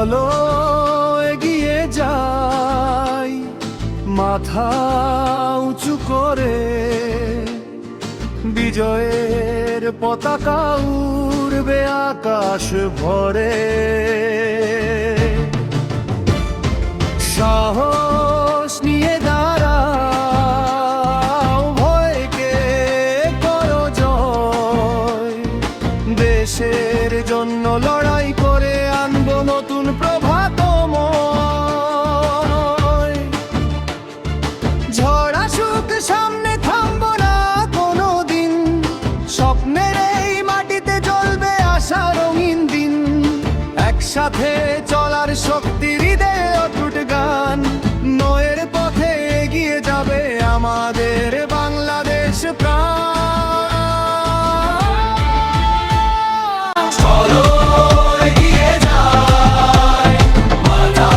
চলো এগিয়ে যাই মাথা উঁচু করে, বিজয়ের পতাকা উড়বে আকাশ ভরে। সাহস নিয়ে দাঁড়াও, ভয়কে করো জয়, দেশের জন্য লড়াই করে আনবো নতুন প্রভাতময়। ঝড় আসুক সামনে থামবো না কোনো দিন, স্বপ্নের এই মাটিতে জ্বলবে আশা রঙিন দিন। একসাথে চলার শক্তি হৃদয়ে অটুট গান, নয়ের পথে এগিয়ে যাবে আমাদের বাংলাদেশ প্রাণ। চলো এগিয়ে যাই মাথা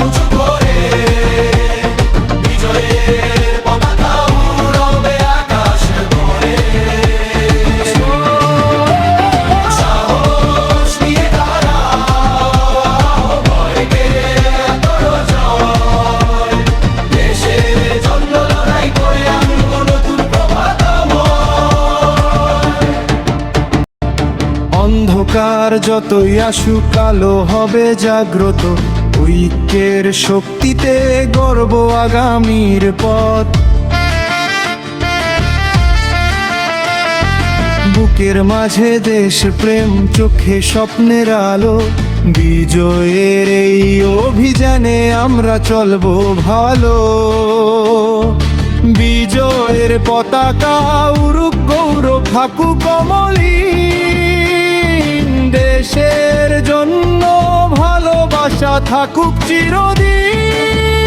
উঁচু করে, বিজয়ের পতাকা উড়বে আকাশ ভরে। সাহস নিয়ে দাঁড়াও, ভয়কে করো জয়, দেশের জন্য লড়াই করে আনবো নতুন প্রভাতময়। অন্ধকার যতই আসুক আলো হবে জাগ্রত, ঐক্যের শক্তিতে গর্ব আগামীর পথ। বুকের মাঝে দেশ প্রেম, চোখে স্বপ্নের আলো, বিজয়ের এই অভিযানে আমরা চলবো ভালো। বিজয়ের পতাকা উড়ুক গৌরব থাকুক অমলিন, দেশের জন্য ভালোবাসা থাকুক চিরদিন।